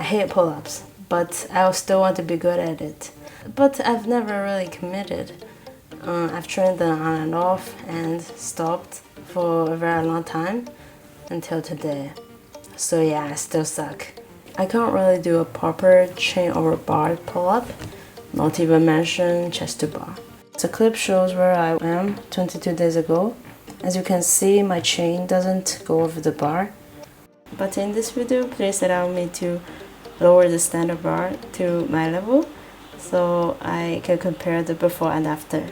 hate pull-ups, but I still want to be good at it. But I've never really committed. I've trained them on and off and stopped for a very long time until today. So yeah, I still suck. I can't really do a proper chain over bar pull-up, not even mention chest to bar. The clip shows where I am 22 days ago. As you can see, my chain doesn't go over the bar. But in this video, please allow me to lower the standard bar to my level so I can compare the before and after.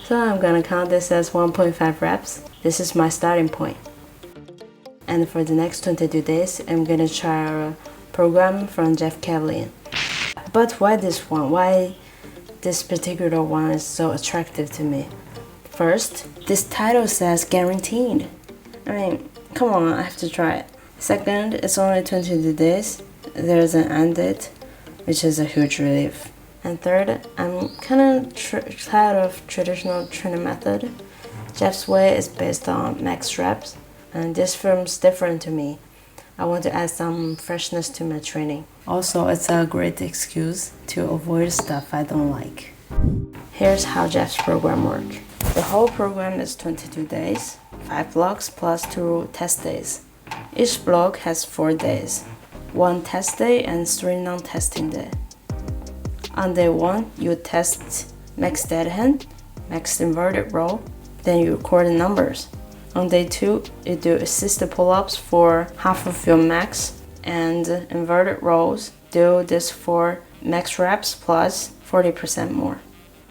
So I'm gonna count this as 1.5 reps. This is my starting point. And for the next 22 days, I'm gonna try a program from Cavaliere. But why this one? Why this particular one is so attractive to me? First, this title says guaranteed. I mean, come on, I have to try it. Second, it's only 22 days. There's an end date, which is a huge relief. And third, I'm kind of tired of traditional training method. Jeff's way is based on max reps, and this film's different to me. I want to add some freshness to my training. Also, it's a great excuse to avoid stuff I don't like. Here's how Jeff's program works. The whole program is 22 days, 5 blocks plus 2 test days. Each block has 4 days, 1 test day and 3 non-testing days. On day 1, you test max deadhand, max inverted row, then you record the numbers. On day 2, you do assisted pull-ups for half of your max and inverted rows. Do this for max reps plus 40% more.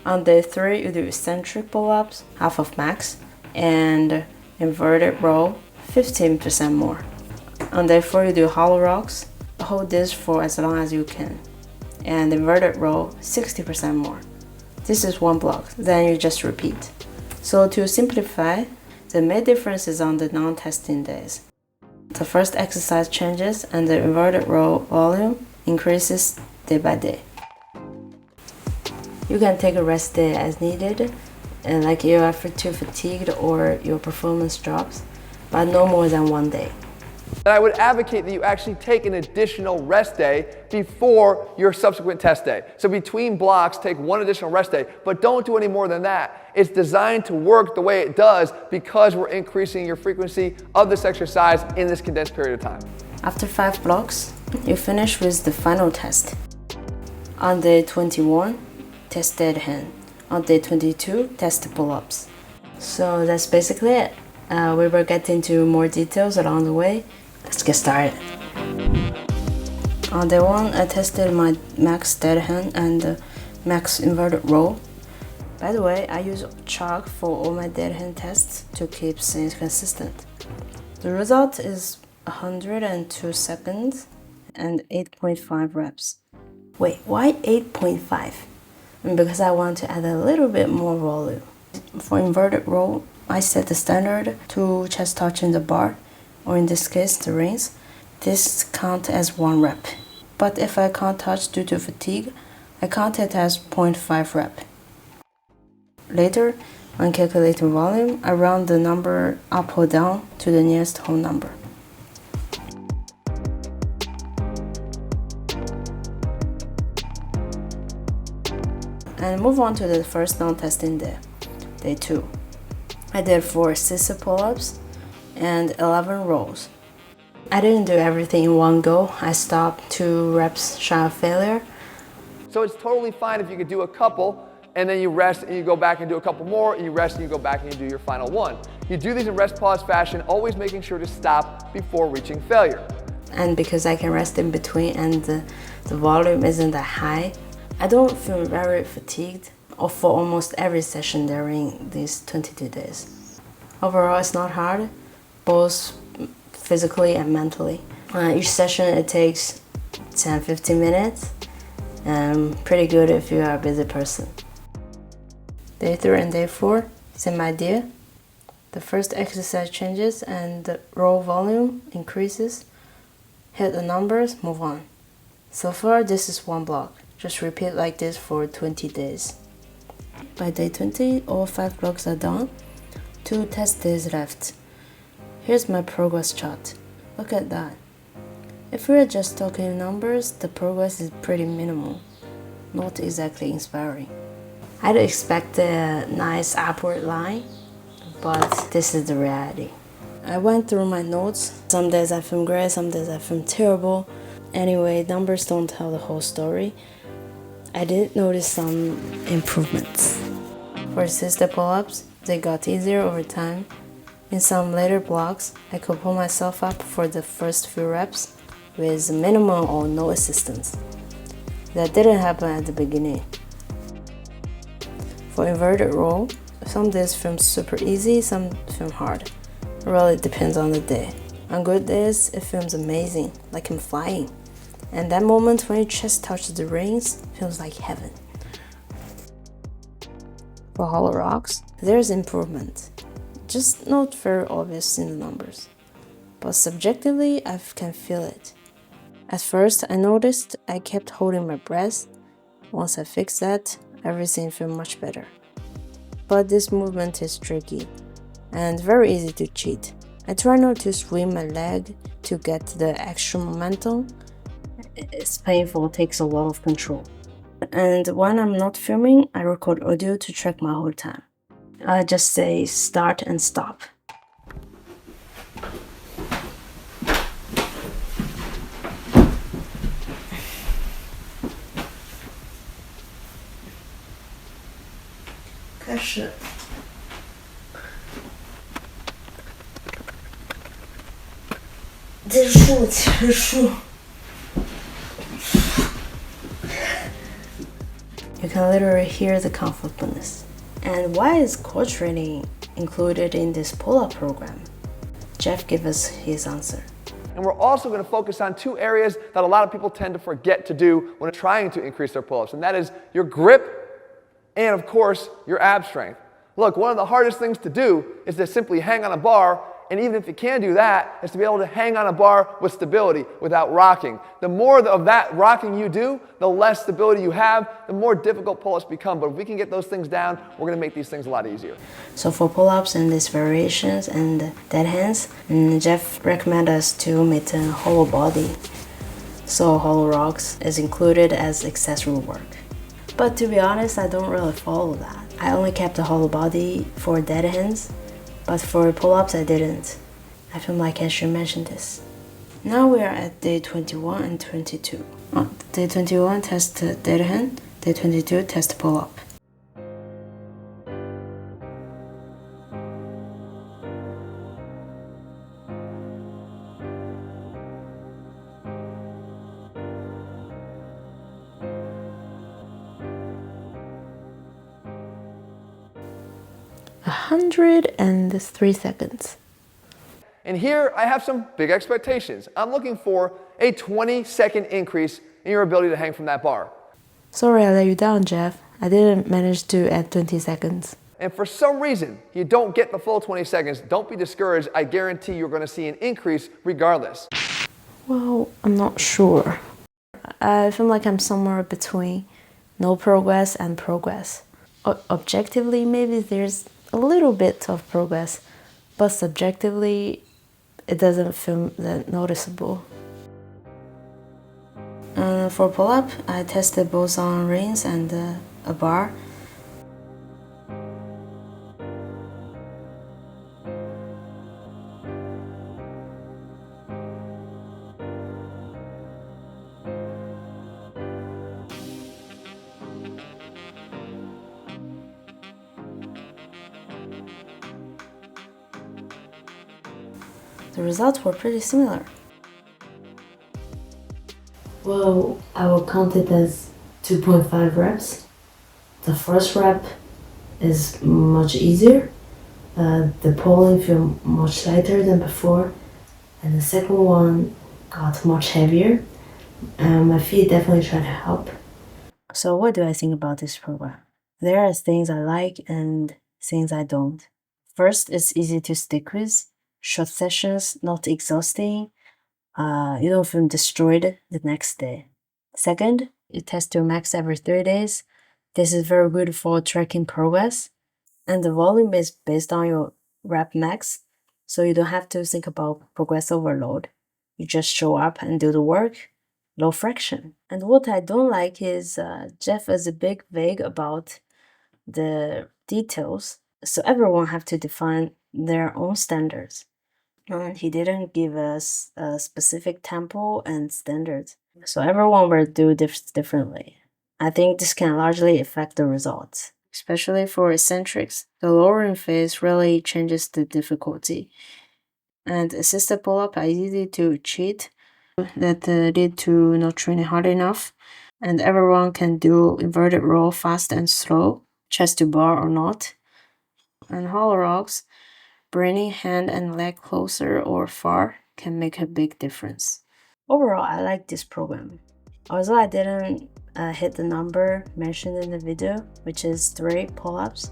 On day 3, you do eccentric pull-ups, half of max, and inverted row, 15% more. On day 4, you do hollow rocks. Hold this for as long as you can. And inverted row, 60% more. This is one block, then you just repeat. So to simplify, the main difference is on the non-testing days. The first exercise changes and the inverted row volume increases day by day. You can take a rest day as needed, and like you are too fatigued or your performance drops, but no more than 1 day. And I would advocate that you actually take an additional rest day before your subsequent test day. So between blocks, take 1 additional rest day, but don't do any more than that. It's designed to work the way it does because we're increasing your frequency of this exercise in this condensed period of time. After 5 blocks, you finish with the final test. On day 21, test dead hand. On day 22, test pull-ups. So that's basically it. We will get into more details along the way. Let's get started. On day 1, I tested my max dead hand and max inverted row. By the way, I use chalk for all my dead hand tests to keep things consistent. The result is 102 seconds and 8.5 reps. Wait, why 8.5? Because I want to add a little bit more volume. For inverted row, I set the standard to chest touching the bar, or in this case the rings. This counts as 1 rep. But if I can't touch due to fatigue, I count it as 0.5 rep. Later, when calculating volume, I round the number up or down to the nearest whole number. And move on to the first non-testing day, day 2. I did 4 assisted pull-ups and 11 rows. I didn't do everything in one go. I stopped 2 reps shy of failure. So it's totally fine if you could do a couple and then you rest and you go back and do a couple more and you rest and you go back and you do your final one. You do these in rest pause fashion, always making sure to stop before reaching failure. And because I can rest in between and the volume isn't that high, I don't feel very fatigued for almost every session during these 22 days. Overall, it's not hard, both physically and mentally. Each session, it takes 10-15 minutes, and pretty good if you are a busy person. Day 3 and day 4, same idea. The first exercise changes and the row volume increases. Hit the numbers, move on. So far, this is 1 block. Just repeat like this for 20 days. By day 20, all 5 blocks are done. 2 test days left. Here's my progress chart. Look at that. If we're just talking numbers, the progress is pretty minimal, not exactly inspiring. I'd expect a nice upward line, but this is the reality. I went through my notes. Some days I feel great, some days I feel terrible. Anyway, numbers don't tell the whole story. I did notice some improvements. For sister pull-ups, they got easier over time. In some later blocks, I could pull myself up for the first few reps with minimal or no assistance. That didn't happen at the beginning. For inverted row, some days feel super easy, some feel hard. It really depends on the day. On good days, it feels amazing, like I'm flying. And that moment when your chest touches the rings feels like heaven. For hollow rocks, there's improvement, just not very obvious in the numbers. But subjectively, I can feel it. At first, I noticed I kept holding my breath. Once I fixed that, everything felt much better. But this movement is tricky and very easy to cheat. I try not to swing my leg to get the extra momentum. It's painful, it takes a lot of control. And when I'm not filming, I record audio to track my whole time. I just say start and stop.开始。结束。You can literally hear the comfortableness. And why is core training included in this pull-up program? Jeff gave us his answer. And we're also going to focus on two areas that a lot of people tend to forget to do when trying to increase their pull-ups, and that is your grip and, of course, your ab strength. Look, one of the hardest things to do is to simply hang on a bar, and even if you can do that, is to be able to hang on a bar with stability, without rocking. The more of that rocking you do, the less stability you have, the more difficult pull-ups become. But if we can get those things down, we're going to make these things a lot easier. So for pull-ups and these variations and dead hands, Jeff recommended us to make a hollow body. So hollow rocks is included as accessory work. But to be honest, I don't really follow that. I only kept the hollow body for dead hands, but for pull-ups I didn't. I feel like I should mention this. Now we are at day 21 and 22. Day 21 test dead hand, day 22 test pull-up. A 103 seconds. And here I have some big expectations. I'm looking for a 20-second increase in your ability to hang from that bar. Sorry I let you down, Jeff. I didn't manage to add 20 seconds. And for some reason you don't get the full 20 seconds, don't be discouraged. I guarantee you're going to see an increase regardless. Well, I'm not sure. I feel like I'm somewhere between no progress and progress. Objectively, maybe there's a little bit of progress, but subjectively, it doesn't feel that noticeable. For pull-up, I tested both on rings and a bar. The results were pretty similar. Well, I will count it as 2.5 reps. The first rep is much easier. The pulling feel much lighter than before. And the second one got much heavier. And my feet definitely try to help. So what do I think about this program? There are things I like and things I don't. First, it's easy to stick with. Short sessions, not exhausting. You don't feel destroyed the next day. Second, you test your max every 3 days. This is very good for tracking progress. And the volume is based on your rep max, so you don't have to think about progress overload. You just show up and do the work, low friction. And what I don't like is Jeff is a big vague about the details, so everyone have to define their own standards. And he didn't give us a specific tempo and standards, so everyone will do differently. I think this can largely affect the results, especially for eccentrics. The lowering phase really changes the difficulty. And assisted pull-up are easy to cheat that lead to not training hard enough. And everyone can do inverted row fast and slow, chest to bar or not. And hollow rocks, bringing hand and leg closer or far can make a big difference. Overall, I like this program. Although I didn't hit the number mentioned in the video, which is 3 pull-ups,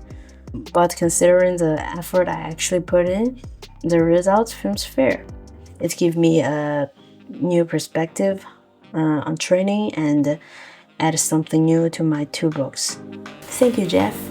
but considering the effort I actually put in, the result seems fair. It gives me a new perspective on training and add something new to my toolbox. Thank you, Jeff.